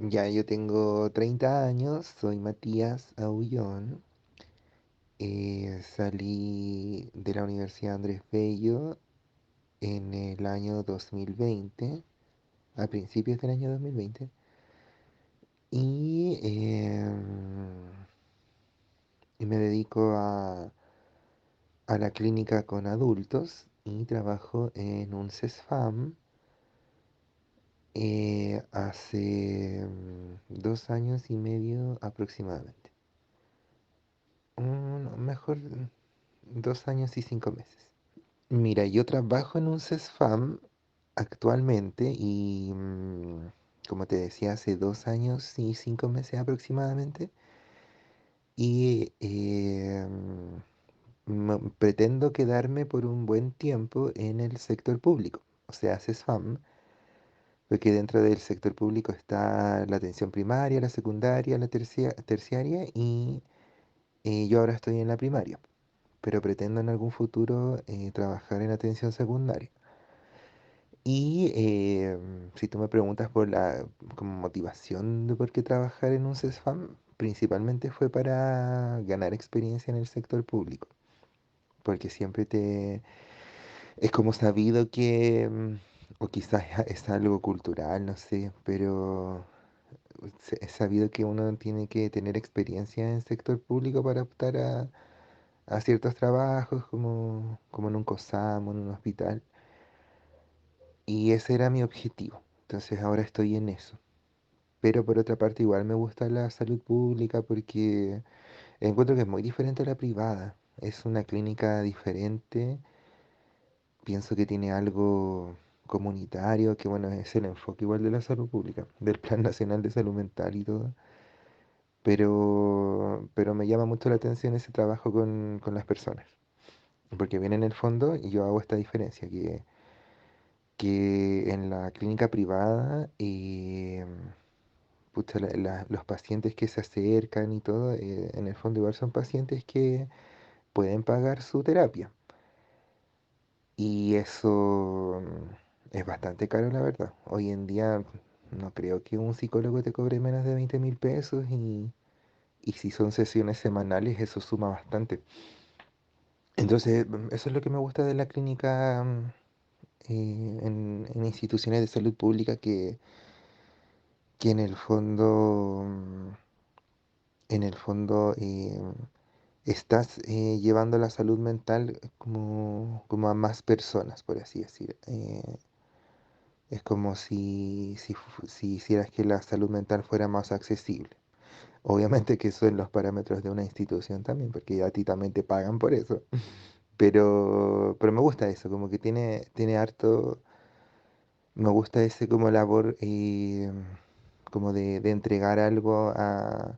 Ya, yo tengo 30 años, soy Matías Aullón. Salí de la Universidad Andrés Bello en el año 2020, a principios del año 2020. Y, y me dedico a la clínica con adultos y trabajo en un CESFAM hace 2 años y medio aproximadamente. No, mejor 2 años y 5 meses. Mira, yo trabajo en un CESFAM actualmente y como te decía, hace 2 años y 5 meses aproximadamente. Y pretendo quedarme por un buen tiempo en el sector público, o sea, CESFAM, porque dentro del sector público está la atención primaria, la secundaria, la terciaria y yo ahora estoy en la primaria, pero pretendo en algún futuro trabajar en atención secundaria. Y si tú me preguntas por la como motivación de por qué trabajar en un CESFAM, principalmente fue para ganar experiencia en el sector público, porque siempre es como sabido que, o quizás es algo cultural, no sé, pero es sabido que uno tiene que tener experiencia en el sector público para optar a ciertos trabajos, como en un COSAMO, en un hospital. Y ese era mi objetivo. Entonces ahora estoy en eso. Pero por otra parte igual me gusta la salud pública porque encuentro que es muy diferente a la privada. Es una clínica diferente. Pienso que tiene algo comunitario, que bueno, es el enfoque igual de la salud pública, del Plan Nacional de Salud Mental y todo. Pero me llama mucho la atención ese trabajo con las personas. Porque bien en el fondo yo hago esta diferencia, que en la clínica privada pucha, los pacientes que se acercan y todo, en el fondo igual son pacientes que pueden pagar su terapia. Y eso es bastante caro, la verdad. Hoy en día no creo que un psicólogo te cobre menos de 20.000 pesos y si son sesiones semanales, eso suma bastante. Entonces, eso es lo que me gusta de la clínica en instituciones de salud pública que en el fondo estás llevando la salud mental como a más personas, por así decir. Es como si hicieras que la salud mental fuera más accesible. Obviamente que eso en los parámetros de una institución también, porque a ti también te pagan por eso. Pero me gusta eso, como que tiene harto, me gusta ese como labor como de entregar algo a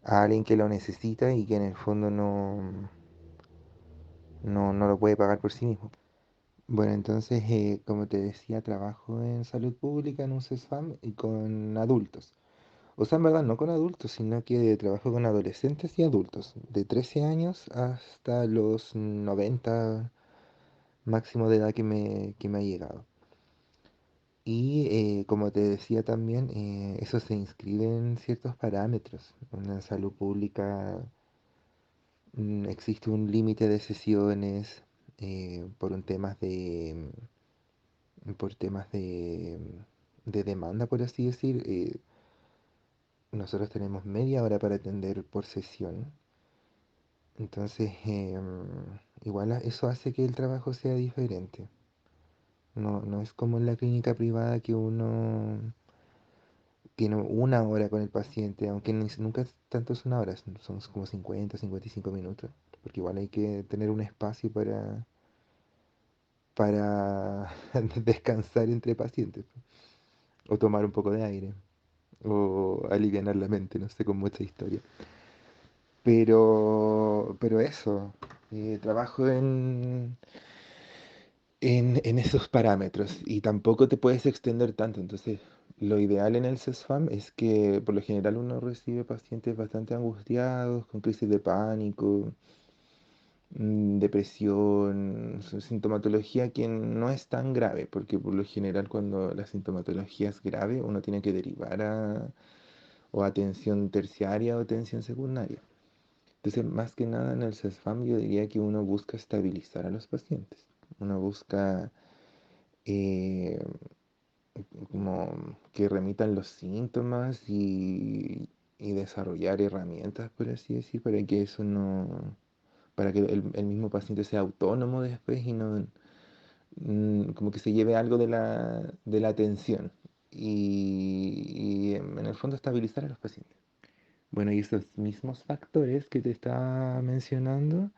alguien que lo necesita y que en el fondo no lo puede pagar por sí mismo. Bueno, entonces, como te decía, trabajo en salud pública en un CESFAM y con adultos. O sea, en verdad, no con adultos, sino que trabajo con adolescentes y adultos, de 13 años hasta los 90 máximo de edad que me ha llegado. Y como te decía también, eso se inscribe en ciertos parámetros. En la salud pública existe un límite de sesiones por temas de demanda, por así decir. Nosotros tenemos media hora para atender por sesión. Entonces, igual eso hace que el trabajo sea diferente. No es como en la clínica privada que uno tiene una hora con el paciente, aunque nunca tanto es una hora, son como 50, 55 minutos, porque igual hay que tener un espacio para descansar entre pacientes, o tomar un poco de aire, o alivianar la mente, no sé, con mucha historia. Pero eso, trabajo en esos parámetros y tampoco te puedes extender tanto. Entonces, lo ideal en el CESFAM es que por lo general uno recibe pacientes bastante angustiados, con crisis de pánico, depresión, sintomatología que no es tan grave, porque por lo general cuando la sintomatología es grave uno tiene que derivar a o atención terciaria o atención secundaria. Entonces, más que nada en el CESFAM yo diría que uno busca estabilizar a los pacientes. Uno busca eh, como que remitan los síntomas y desarrollar herramientas, por así decir, para que eso no, para que el mismo paciente sea autónomo después y no, como que se lleve algo de la atención y en el fondo estabilizar a los pacientes. Bueno, y esos mismos factores que te estaba mencionando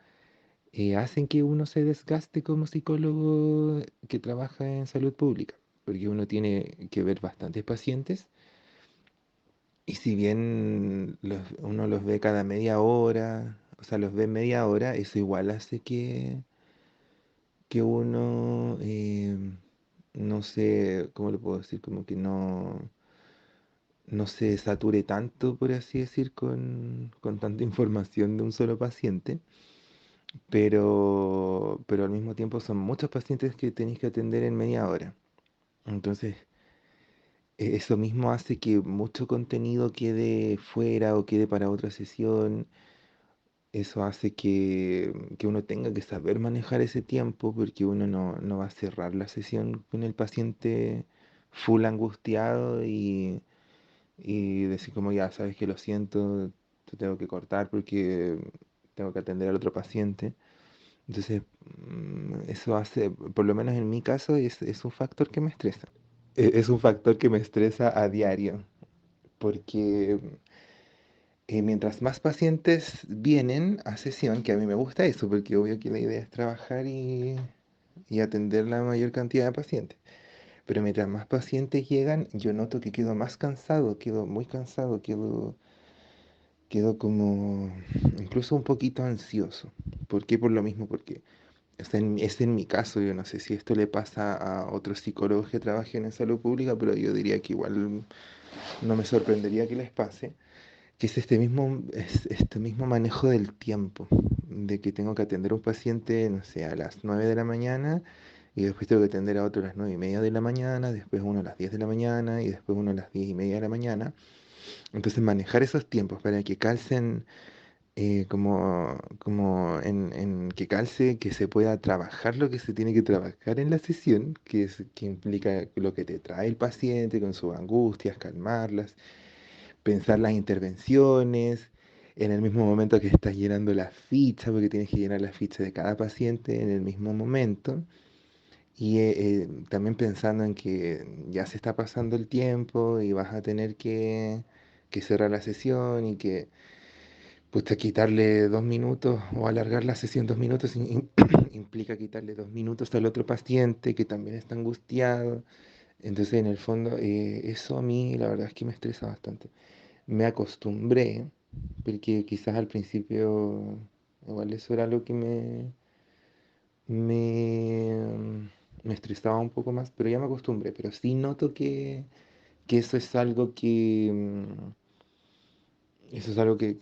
hacen que uno se desgaste como psicólogo que trabaja en salud pública, porque uno tiene que ver bastantes pacientes y si bien uno los ve cada media hora, o sea, los ve media hora, eso igual hace que uno, no sé, ¿cómo lo puedo decir? Como que no se sature tanto, por así decir, con tanta información de un solo paciente, pero al mismo tiempo son muchos pacientes que tenéis que atender en media hora. Entonces, eso mismo hace que mucho contenido quede fuera o quede para otra sesión. Eso hace que uno tenga que saber manejar ese tiempo porque uno no va a cerrar la sesión con el paciente full angustiado y decir como ya sabes que lo siento, te tengo que cortar porque tengo que atender al otro paciente. Entonces, eso hace, por lo menos en mi caso, es un factor que me estresa. Es un factor que me estresa a diario, porque mientras más pacientes vienen a sesión, que a mí me gusta eso, porque obvio que la idea es trabajar y atender la mayor cantidad de pacientes. Pero mientras más pacientes llegan, yo noto que quedo más cansado, quedo muy cansado, quedo como incluso un poquito ansioso. ¿Por qué? Por lo mismo, porque es en mi caso, yo no sé si esto le pasa a otros psicólogos que trabajen en salud pública, pero yo diría que igual no me sorprendería que les pase, que es este mismo manejo del tiempo, de que tengo que atender a un paciente, no sé, a las 9 de la mañana y después tengo que atender a otro a las 9:30 de la mañana, después uno a las 10 de la mañana y después uno a las 10:30 de la mañana. Entonces manejar esos tiempos para que calcen como en que calce, que se pueda trabajar lo que se tiene que trabajar en la sesión, que implica lo que te trae el paciente con sus angustias, calmarlas, pensar las intervenciones, en el mismo momento que estás llenando la ficha, porque tienes que llenar la ficha de cada paciente en el mismo momento. Y también pensando en que ya se está pasando el tiempo y vas a tener que cerrar la sesión y que pues quitarle 2 minutos o alargar la sesión 2 minutos implica quitarle 2 minutos al otro paciente que también está angustiado. Entonces, en el fondo, eso a mí la verdad es que me estresa bastante. Me acostumbré, porque quizás al principio igual eso era lo que me estresaba un poco más, pero ya me acostumbré. Pero sí noto que eso es algo que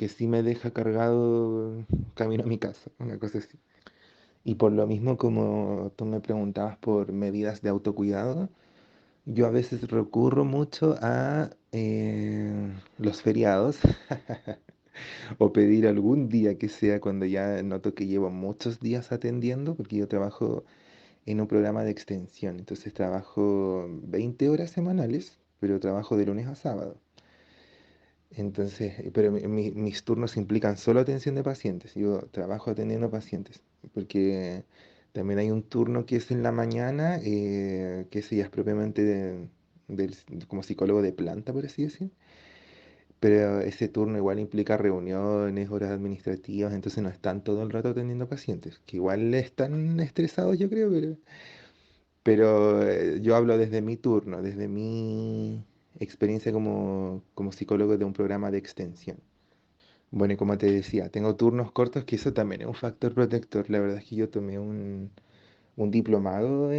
sí me deja cargado camino a mi casa, una cosa así. Y por lo mismo, como tú me preguntabas por medidas de autocuidado, yo a veces recurro mucho a los feriados o pedir algún día que sea cuando ya noto que llevo muchos días atendiendo, porque yo trabajo en un programa de extensión, entonces trabajo 20 horas semanales, pero trabajo de lunes a sábado. Entonces, pero mis turnos implican solo atención de pacientes. Yo trabajo atendiendo pacientes, porque también hay un turno que es en la mañana, que ese ya es propiamente como psicólogo de planta, por así decir. Pero ese turno igual implica reuniones, horas administrativas, entonces no están todo el rato atendiendo pacientes, que igual están estresados, yo creo, pero yo hablo desde mi turno, desde mi experiencia como psicólogo de un programa de extensión. Bueno, y como te decía, tengo turnos cortos, que eso también es un factor protector. La verdad es que yo tomé un diplomado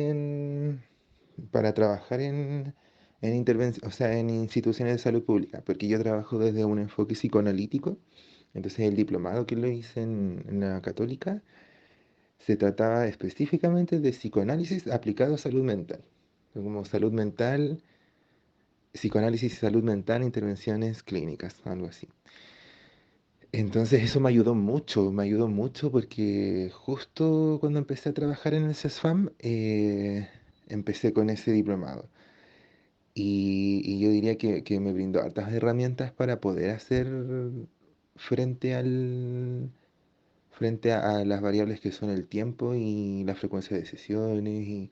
para trabajar en intervención, o sea, en instituciones de salud pública, porque yo trabajo desde un enfoque psicoanalítico. Entonces el diplomado que lo hice en la Católica se trataba específicamente de psicoanálisis aplicado a salud mental. Como salud mental, psicoanálisis y salud mental, intervenciones clínicas, algo así. Entonces eso me ayudó mucho porque justo cuando empecé a trabajar en el CESFAM, empecé con ese diplomado. Y yo diría que me brindó hartas herramientas para poder hacer frente frente a las variables que son el tiempo y la frecuencia de sesiones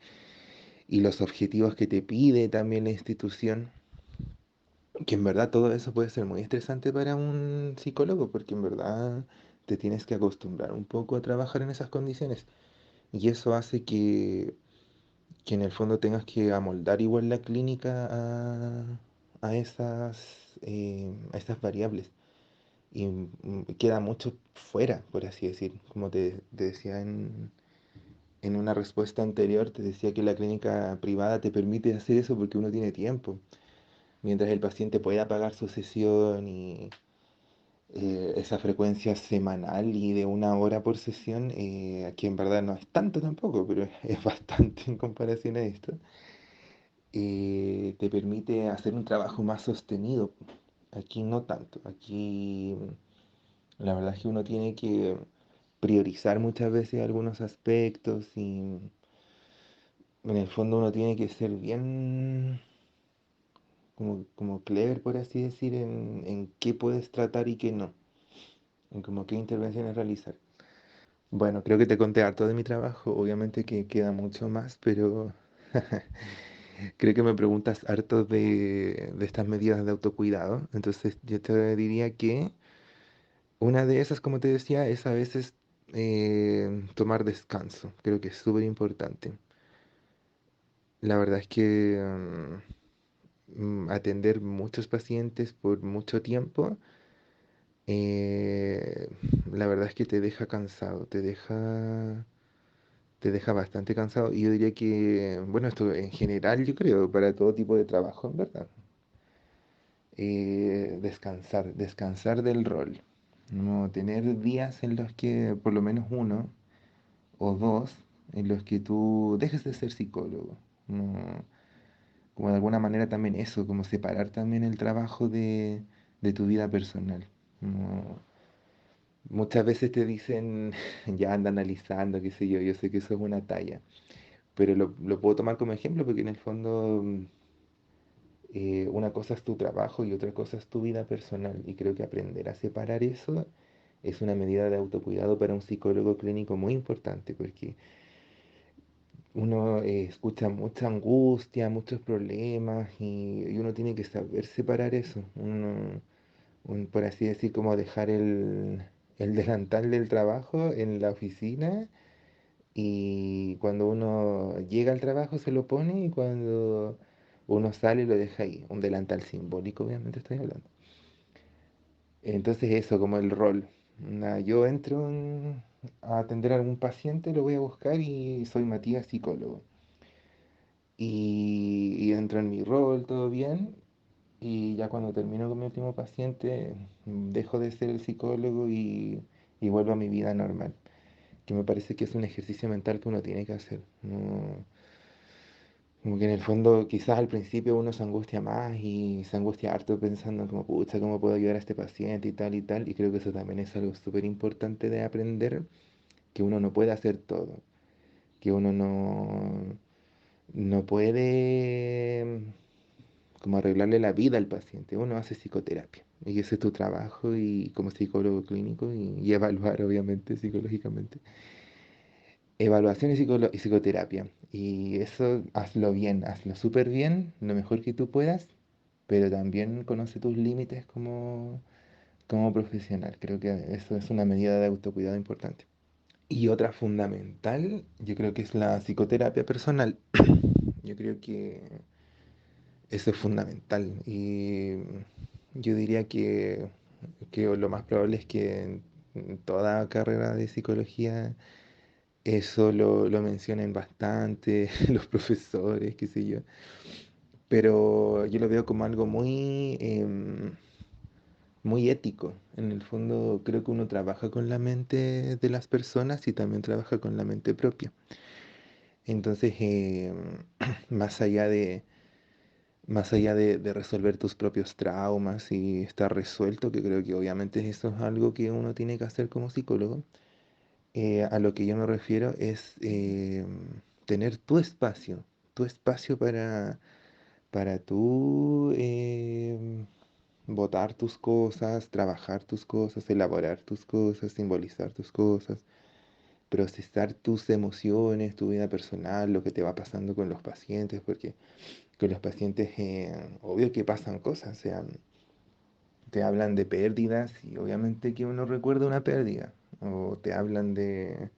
y los objetivos que te pide también la institución. Que en verdad todo eso puede ser muy estresante para un psicólogo, porque en verdad te tienes que acostumbrar un poco a trabajar en esas condiciones. Y eso hace que en el fondo tengas que amoldar igual la clínica a esas variables. Y queda mucho fuera, por así decir. Como te decía en una respuesta anterior, te decía que la clínica privada te permite hacer eso porque uno tiene tiempo. Mientras el paciente pueda pagar su sesión y esa frecuencia semanal y de una hora por sesión, aquí en verdad no es tanto tampoco, pero es bastante en comparación a esto, te permite hacer un trabajo más sostenido. Aquí no tanto, aquí la verdad es que uno tiene que priorizar muchas veces algunos aspectos y en el fondo uno tiene que ser bien como clever, por así decir, en qué puedes tratar y qué no, en como qué intervenciones realizar. Bueno, creo que te conté harto de mi trabajo, obviamente que queda mucho más, pero creo que me preguntas harto de estas medidas de autocuidado, entonces yo te diría que una de esas, como te decía, es a veces tomar descanso, creo que es súper importante. La verdad es que atender muchos pacientes por mucho tiempo, eh, la verdad es que te deja cansado, te deja bastante cansado. Y yo diría que, bueno, esto en general yo creo, para todo tipo de trabajo, en verdad. Descansar del rol. No tener días en los que, por lo menos uno o dos, en los que tú dejes de ser psicólogo. No, como de alguna manera también eso, como separar también el trabajo de tu vida personal. No, muchas veces te dicen, ya anda analizando, qué sé yo sé que eso es una talla, pero lo puedo tomar como ejemplo porque en el fondo una cosa es tu trabajo y otra cosa es tu vida personal y creo que aprender a separar eso es una medida de autocuidado para un psicólogo clínico muy importante porque uno escucha mucha angustia, muchos problemas y uno tiene que saber separar eso, por así decir, como dejar el delantal del trabajo en la oficina y cuando uno llega al trabajo se lo pone y cuando uno sale lo deja ahí. Un delantal simbólico, obviamente estoy hablando. Entonces eso, como el rol. Yo entro a atender a algún paciente, lo voy a buscar y soy Matías, psicólogo. Y entro en mi rol, todo bien. Y ya cuando termino con mi último paciente, dejo de ser el psicólogo y vuelvo a mi vida normal. Que me parece que es un ejercicio mental que uno tiene que hacer. Como que en el fondo quizás al principio uno se angustia más y se angustia harto pensando como, pucha, ¿cómo puedo ayudar a este paciente y tal y tal? Y creo que eso también es algo súper importante de aprender, que uno no puede hacer todo, que uno no puede como arreglarle la vida al paciente, uno hace psicoterapia. Y ese es tu trabajo y como psicólogo clínico y evaluar obviamente psicológicamente. Evaluación y psicoterapia. Y eso hazlo bien, hazlo súper bien, lo mejor que tú puedas, pero también conoce tus límites como profesional. Creo que eso es una medida de autocuidado importante. Y otra fundamental, yo creo que es la psicoterapia personal. Yo creo que eso es fundamental. Y yo diría que lo más probable es que en toda carrera de psicología eso lo mencionan bastante los profesores, qué sé yo, pero yo lo veo como algo muy muy ético. En el fondo creo que uno trabaja con la mente de las personas y también trabaja con la mente propia. Entonces, más allá de resolver tus propios traumas y estar resuelto, que creo que obviamente eso es algo que uno tiene que hacer como psicólogo, a lo que yo me refiero es tener tu espacio para tú botar tus cosas, trabajar tus cosas, elaborar tus cosas, simbolizar tus cosas, procesar tus emociones, tu vida personal, lo que te va pasando con los pacientes, porque con los pacientes, obvio que pasan cosas, o sea, te hablan de pérdidas y obviamente que uno recuerda una pérdida, o te hablan de,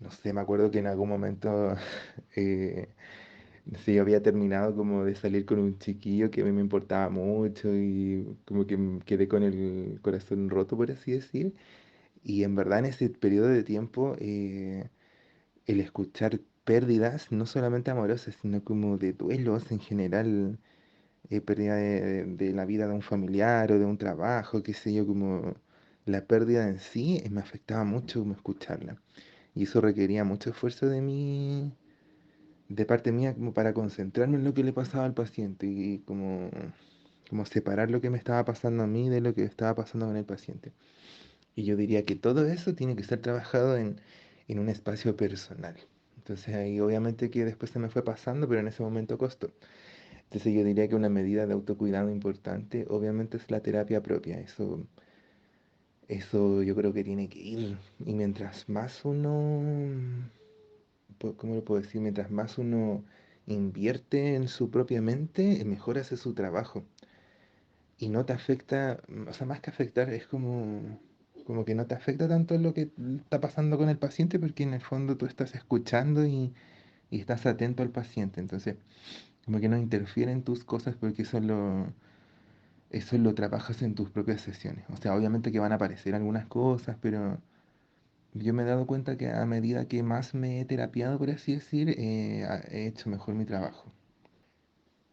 no sé, me acuerdo que en algún momento, eh, sí, yo había terminado como de salir con un chiquillo que a mí me importaba mucho y como que quedé con el corazón roto, por así decir, y en verdad en ese periodo de tiempo, el escuchar pérdidas, no solamente amorosas, sino como de duelos en general, pérdida de la vida de un familiar o de un trabajo, qué sé yo, como la pérdida en sí, me afectaba mucho como escucharla. Y eso requería mucho esfuerzo de parte mía, como para concentrarme en lo que le pasaba al paciente y como separar lo que me estaba pasando a mí de lo que estaba pasando con el paciente. Y yo diría que todo eso tiene que ser trabajado en un espacio personal. Entonces ahí obviamente que después se me fue pasando, pero en ese momento costó. Entonces yo diría que una medida de autocuidado importante obviamente es la terapia propia. Eso yo creo que tiene que ir. Y mientras más uno, ¿cómo lo puedo decir? Mientras más uno invierte en su propia mente, mejor hace su trabajo. Y no te afecta, o sea, más que afectar, es como que no te afecta tanto lo que está pasando con el paciente, porque en el fondo tú estás escuchando y estás atento al paciente. Entonces, como que no interfiere en tus cosas porque eso lo trabajas en tus propias sesiones. O sea, obviamente que van a aparecer algunas cosas, pero yo me he dado cuenta que a medida que más me he terapiado, por así decir, he hecho mejor mi trabajo.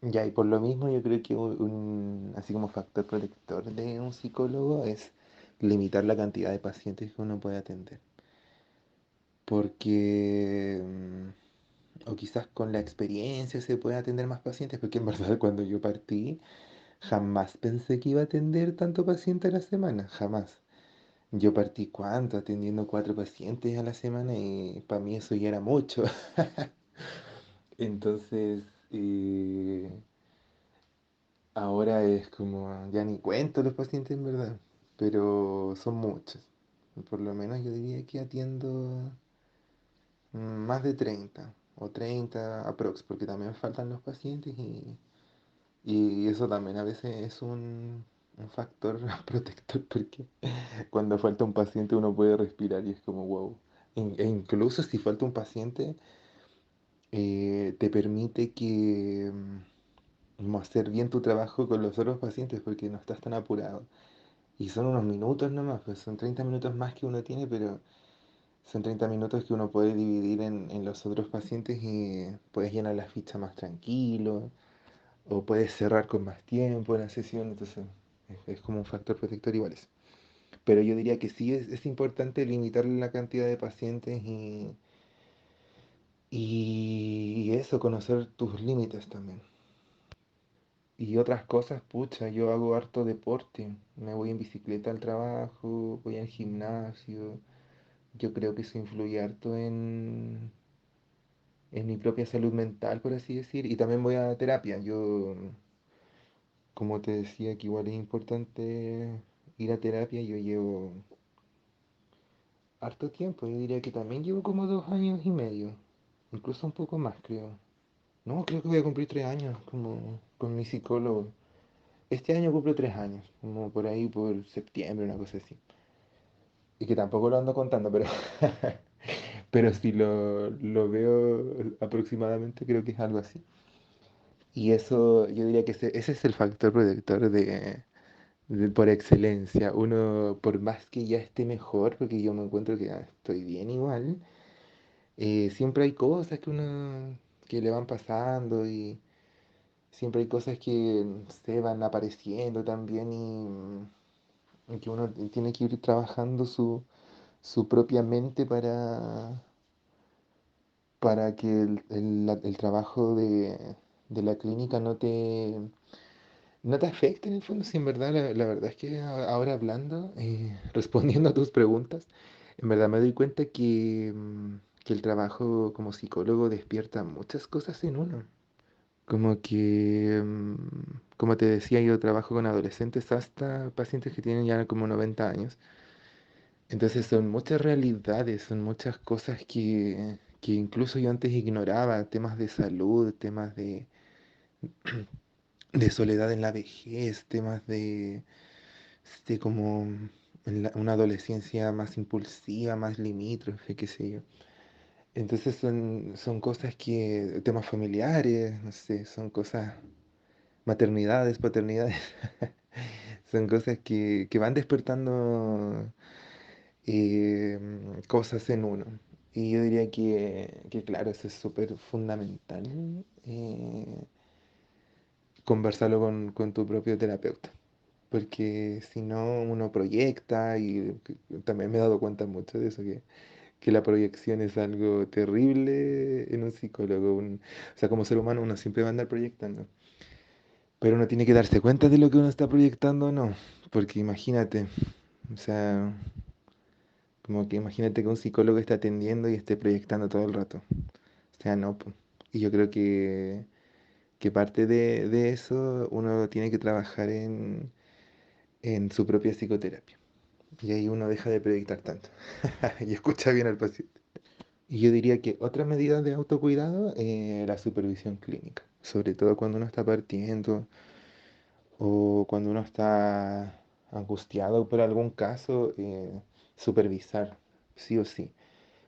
Ya, y por lo mismo yo creo que así como factor protector de un psicólogo es limitar la cantidad de pacientes que uno puede atender. Porque, o quizás con la experiencia se puede atender más pacientes, porque en verdad cuando yo partí jamás pensé que iba a atender tanto paciente a la semana, jamás. Yo partí cuánto, atendiendo 4 pacientes a la semana y para mí eso ya era mucho. Entonces, eh, ahora es como, ya ni cuento los pacientes en verdad, pero son muchos. Por lo menos yo diría que atiendo más de 30 o 30 aprox, porque también faltan los pacientes y eso también a veces es un factor protector porque cuando falta un paciente uno puede respirar y es como wow. E incluso si falta un paciente, te permite que como hacer bien tu trabajo con los otros pacientes porque no estás tan apurado. Y son unos minutos nomás, pues son 30 minutos más que uno tiene, pero son 30 minutos que uno puede dividir en los otros pacientes y puedes llenar la ficha más tranquilo o puedes cerrar con más tiempo la sesión, entonces es como un factor protector igual eso. Pero yo diría que sí es importante limitar la cantidad de pacientes y eso, conocer tus límites también. Y otras cosas, pucha, yo hago harto deporte, me voy en bicicleta al trabajo, voy al gimnasio, yo creo que eso influye harto en mi propia salud mental, por así decir, y también voy a terapia, yo, como te decía, que igual es importante ir a terapia, yo llevo harto tiempo, yo diría que también llevo como 2 años y medio, incluso un poco más creo. No, creo que voy a cumplir 3 años como con mi psicólogo. Este año cumplo 3 años, como por ahí por septiembre, una cosa así. Y que tampoco lo ando contando, pero, pero si lo veo aproximadamente, creo que es algo así. Y eso, yo diría que ese es el factor protector por excelencia. Uno, por más que ya esté mejor, porque yo me encuentro que ya estoy bien igual, siempre hay cosas que uno que le van pasando y siempre hay cosas que se van apareciendo también y que uno tiene que ir trabajando su propia mente para que el trabajo de la clínica no te afecte en el fondo. Si en verdad, la verdad es que ahora hablando, respondiendo a tus preguntas, en verdad me doy cuenta que el trabajo como psicólogo despierta muchas cosas en uno. Como que, como te decía, yo trabajo con adolescentes hasta pacientes que tienen ya como 90 años. Entonces son muchas realidades, son muchas cosas que incluso yo antes ignoraba, temas de salud, temas de soledad en la vejez, temas de como una adolescencia más impulsiva, más limítrofe, qué sé yo. Entonces son cosas temas familiares, no sé, son cosas, maternidades, paternidades, son cosas que van despertando cosas en uno. Y yo diría que claro, eso es súper fundamental, conversarlo con tu propio terapeuta. Porque si no, uno proyecta también me he dado cuenta mucho de eso, que la proyección es algo terrible en un psicólogo. O sea, como ser humano uno siempre va a andar proyectando. Pero uno tiene que darse cuenta de lo que uno está proyectando o no. Porque imagínate, o sea, como que imagínate que un psicólogo está atendiendo y esté proyectando todo el rato. O sea, no, po. Y yo creo que parte de eso uno tiene que trabajar en su propia psicoterapia. Y ahí uno deja de proyectar tanto y escucha bien al paciente. Y yo diría que otra medida de autocuidado, la supervisión clínica, sobre todo cuando uno está partiendo o cuando uno está angustiado por algún caso, supervisar, sí o sí.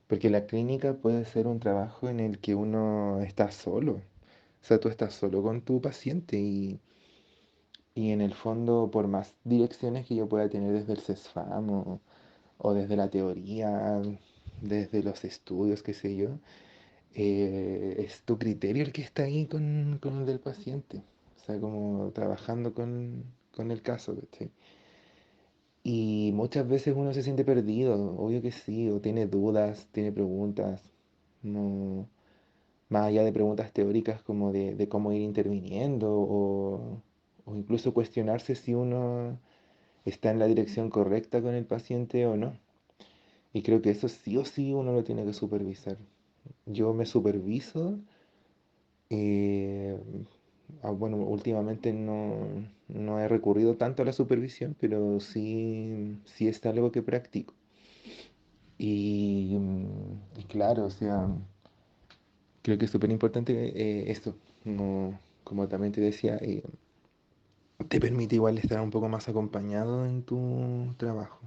Porque la clínica puede ser un trabajo en el que uno está solo. O sea, tú estás solo con tu paciente y en el fondo, por más direcciones que yo pueda tener desde el CESFAM o desde la teoría, desde los estudios, qué sé yo, es tu criterio el que está ahí con el del paciente. O sea, como trabajando con el caso, ¿cachai? Y muchas veces uno se siente perdido, obvio que sí, o tiene dudas, tiene preguntas, no, más allá de preguntas teóricas como de cómo ir interviniendo o incluso cuestionarse si uno está en la dirección correcta con el paciente o no. Y creo que eso sí o sí uno lo tiene que supervisar. Yo me superviso. eh, bueno, últimamente no he recurrido tanto a la supervisión, pero sí es algo que practico. Y claro, o sea, creo que es súper importante esto. No, como también te decía, te permite igual estar un poco más acompañado en tu trabajo.